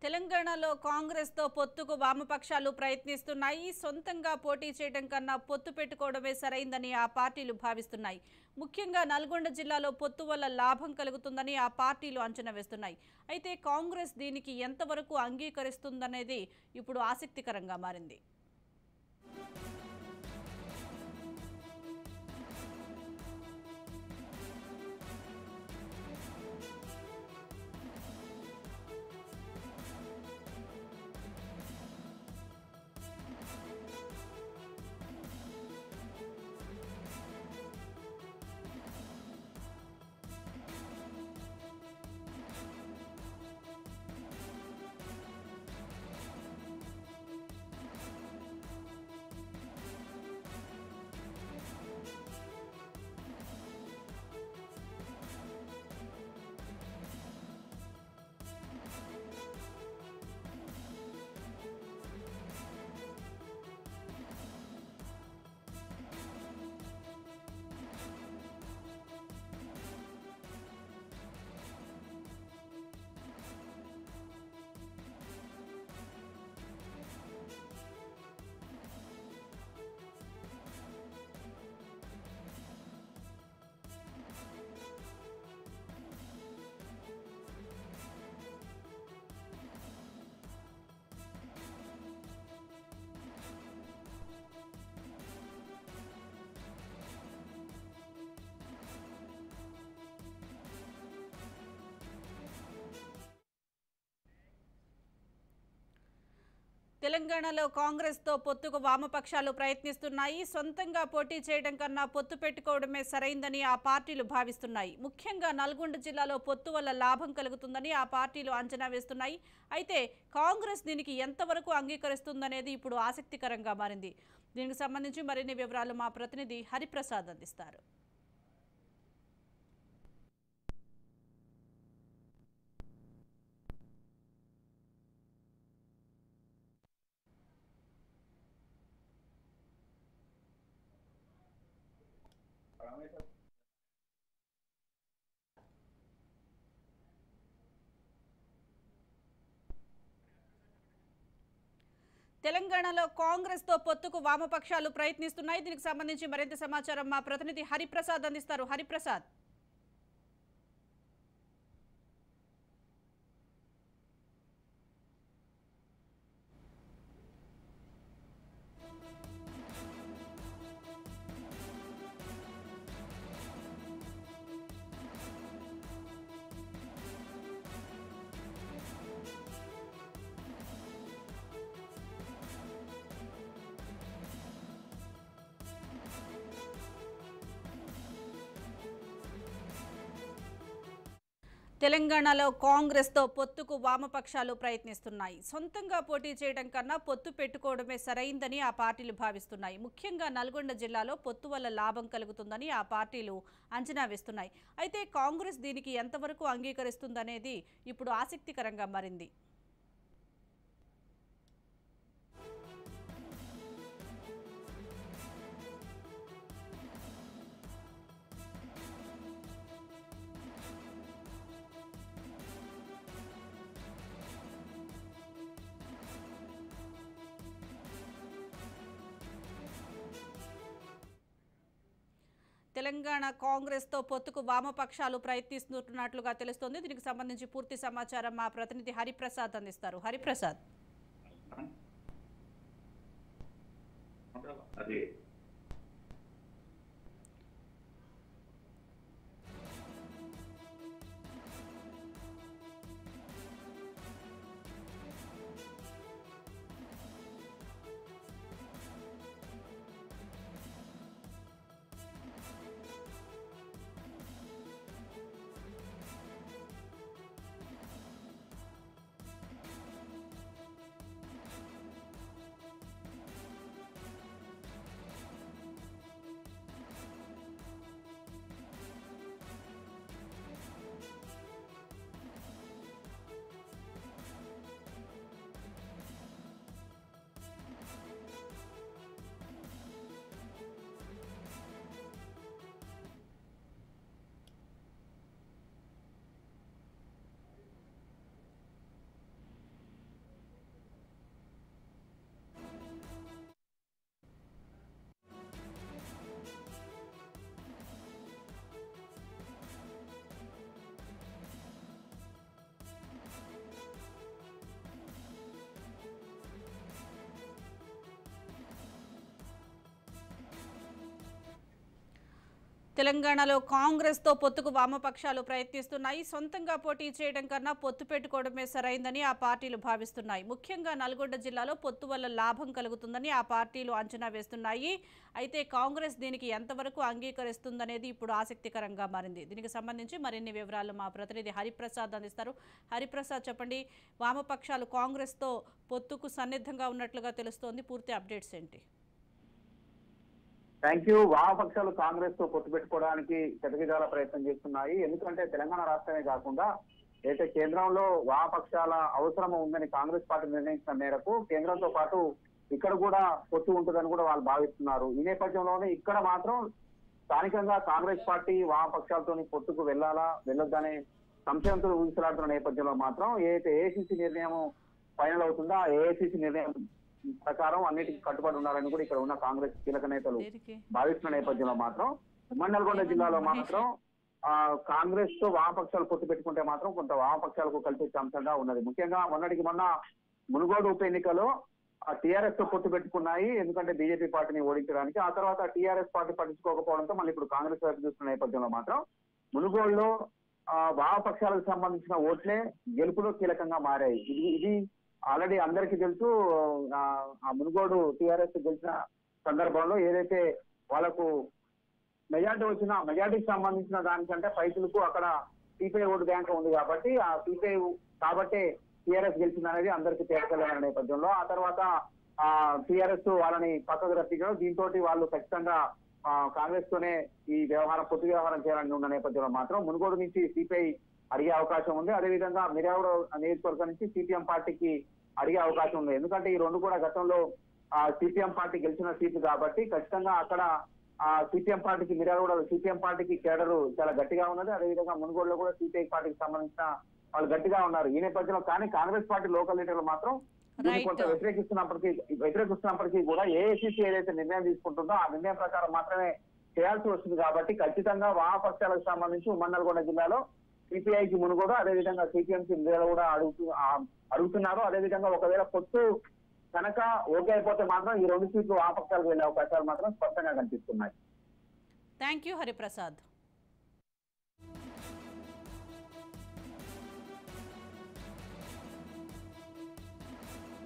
తెలంగాణలో కాంగ్రెస్తో పొత్తుకు వామపక్షాలు ప్రయత్నిస్తున్నాయి. సొంతంగా పోటీ చేయడం కన్నా పొత్తు పెట్టుకోవడమే సరైందని ఆ పార్టీలు భావిస్తున్నాయి. ముఖ్యంగా నల్గొండ జిల్లాలో పొత్తు వల్ల లాభం కలుగుతుందని ఆ పార్టీలు అంచనా వేస్తున్నాయి. అయితే కాంగ్రెస్ దీనికి ఎంతవరకు అంగీకరిస్తుందనేది ఇప్పుడు ఆసక్తికరంగా మారింది. తెలంగాణలో కాంగ్రెస్తో పొత్తుకు వామపక్షాలు ప్రయత్నిస్తున్నాయి. సొంతంగా పోటీ చేయడం కన్నా పొత్తు పెట్టుకోవడమే సరైందని ఆ పార్టీలు భావిస్తున్నాయి. ముఖ్యంగా నల్గొండ జిల్లాలో పొత్తు వల్ల లాభం కలుగుతుందని ఆ పార్టీలు అంచనా వేస్తున్నాయి. అయితే కాంగ్రెస్ దీనికి ఎంతవరకు అంగీకరిస్తుందనేది ఇప్పుడు ఆసక్తికరంగా మారింది. దీనికి సంబంధించి మరిన్ని వివరాలు మా ప్రతినిధి హరిప్రసాద్ అందిస్తారు. తెలంగాణలో కాంగ్రెస్తో పొత్తుకు వామపక్షాలు ప్రయత్నిస్తున్నాయి. దీనికి సంబంధించి మరింత సమాచారం మా ప్రతినిధి హరిప్రసాద్ అందిస్తారు. హరిప్రసాద్. తెలంగాణలో కాంగ్రెస్తో పొత్తుకు వామపక్షాలు ప్రయత్నిస్తున్నాయి. సొంతంగా పోటీ చేయడం కన్నా పొత్తు పెట్టుకోవడమే సరైందని ఆ పార్టీలు భావిస్తున్నాయి. ముఖ్యంగా నల్గొండ జిల్లాలో పొత్తు వల్ల లాభం కలుగుతుందని ఆ పార్టీలు అంచనా వేస్తున్నాయి. అయితే కాంగ్రెస్ దీనికి ఎంతవరకు అంగీకరిస్తుందనేది ఇప్పుడు ఆసక్తికరంగా మారింది. తెలంగాణ కాంగ్రెస్తో పొత్తుకు వామపక్షాలు ప్రయత్నిస్తున్నట్లుగా తెలుస్తోంది. దీనికి సంబంధించి పూర్తి సమాచారం మా ప్రతినిధి హరిప్రసాద్ అందిస్తారు. హరిప్రసాద్. తెలంగాణలో కాంగ్రెస్తో పొత్తుకు వామపక్షాలు ప్రయత్నిస్తున్నాయి. సొంతంగా పోటీ చేయడం కన్నా పొత్తు పెట్టుకోవడమే సరైందని ఆ పార్టీలు భావిస్తున్నాయి. ముఖ్యంగా నల్గొండ జిల్లాలో పొత్తు వల్ల లాభం కలుగుతుందని ఆ పార్టీలు అంచనా వేస్తున్నాయి. అయితే కాంగ్రెస్ దీనికి ఎంతవరకు అంగీకరిస్తుందనేది ఇప్పుడు ఆసక్తికరంగా మారింది. దీనికి సంబంధించి మరిన్ని వివరాలు మా ప్రతినిధి హరిప్రసాద్ అందిస్తారు. హరిప్రసాద్, చెప్పండి, వామపక్షాలు కాంగ్రెస్తో పొత్తుకు సన్నిద్ధంగా ఉన్నట్లుగా తెలుస్తోంది. పూర్తి అప్డేట్స్ ఏంటి? Thank you. వామపక్షాలు కాంగ్రెస్ తో పొత్తు పెట్టుకోవడానికి శతవిధాల ప్రయత్నం చేస్తున్నాయి. ఎందుకంటే తెలంగాణ రాష్ట్రమే కాకుండా అయితే కేంద్రంలో వామపక్షాల అవసరం ఉందని కాంగ్రెస్ పార్టీ నిర్ణయించిన మేరకు కేంద్రంతో పాటు ఇక్కడ కూడా పొత్తు ఉంటుందని కూడా వాళ్ళు భావిస్తున్నారు. ఈ నేపథ్యంలోనే ఇక్కడ మాత్రం స్థానికంగా కాంగ్రెస్ పార్టీ వామపక్షాలతో పొత్తుకు వెళ్ళొద్దనే సంశయంతో ఊగిసలాడుతున్న నేపథ్యంలో మాత్రం ఏదైతే ఏఐసిసి నిర్ణయం ఫైనల్ అవుతుందో ఆ ఏఐసిసి నిర్ణయం ప్రకారం అన్నిటికీ కట్టుబడి ఉన్నారని కూడా ఇక్కడ ఉన్న కాంగ్రెస్ కీలక నేతలు భావిస్తున్న నేపథ్యంలో మాత్రం ఉమ్మడి నల్గొండ జిల్లాలో మాత్రం కాంగ్రెస్ తో వామపక్షాలు పొత్తు పెట్టుకుంటే మాత్రం కొంత వామపక్షాలకు కల్పించే అంశంగా ఉన్నది. ముఖ్యంగా మొన్న మునుగోడు ఉప ఎన్నికలో టీఆర్ఎస్ తో పొత్తు పెట్టుకున్నాయి. ఎందుకంటే బీజేపీ పార్టీని ఓడించడానికి. ఆ తర్వాత టీఆర్ఎస్ పార్టీ పట్టించుకోకపోవడంతో మళ్ళీ ఇప్పుడు కాంగ్రెస్ వైపు చూస్తున్న నేపథ్యంలో మాత్రం మునుగోడులో వామపక్షాలకు సంబంధించిన ఓట్లే గెలుపులో కీలకంగా మారాయి. ఇది ఆల్రెడీ అందరికీ తెలుసు. ఆ మునుగోడు టీఆర్ఎస్ గెలిచిన సందర్భంలో ఏదైతే వాళ్ళకు మెజార్టీకి సంబంధించిన దానికంటే పైసలకు అక్కడ సిపిఐ ఓటు బ్యాంక్ ఉంది కాబట్టి ఆ సిపిఐ కాబట్టే టీఆర్ఎస్ గెలిచింది అనేది అందరికీ తేలికలేని నేపథ్యంలో ఆ తర్వాత టీఆర్ఎస్ వాళ్ళని పక్కకు రప్పించడం, దీంతో వాళ్ళు ఖచ్చితంగా కాంగ్రెస్ తోనే ఈ పొత్తు వ్యవహారం చేయాలని ఉన్న నేపథ్యంలో మాత్రం మునుగోడు నుంచి సిపిఐ అడిగే అవకాశం ఉంది. అదేవిధంగా మిర్యాగూడ నియోజకవర్గం నుంచి సిపిఎం పార్టీకి అడిగే అవకాశం ఉంది. ఎందుకంటే ఈ రెండు కూడా గతంలో సిపిఎం పార్టీ గెలిచిన సీట్లు కాబట్టి ఖచ్చితంగా అక్కడ సిపిఎం పార్టీకి మిర్యాగూడ సిపిఎం పార్టీకి కేడరు చాలా గట్టిగా ఉన్నది. అదేవిధంగా మునుగోడులో కూడా సిపిఐ పార్టీకి సంబంధించిన వాళ్ళు గట్టిగా ఉన్నారు. ఈ నేపథ్యంలో కానీ కాంగ్రెస్ పార్టీ లోకల్ లీడర్లు మాత్రం కొంత వ్యతిరేకిస్తున్నప్పటికీ కూడా ఏఐసిసి ఏదైతే నిర్ణయం తీసుకుంటుందో ఆ నిర్ణయం ప్రకారం మాత్రమే చేయాల్సి వస్తుంది. కాబట్టి ఖచ్చితంగా వామపక్షాలకు సంబంధించి ఉమ్మడి నల్గొండ జిల్లాలో సిపిఐకి మునుగోడు, అదేవిధంగా సిపిఎంకి కూడా అడుగుతున్నారు. అదేవిధంగా ఒకవేళ పొత్తు కనుక ఓకే అయిపోతే మాత్రం ఈ రెండు సీట్లు వామపక్షాలకు వెళ్లే అవకాశాలు మాత్రం స్పష్టంగా కనిపిస్తున్నాయి. Thank you Hariprasad.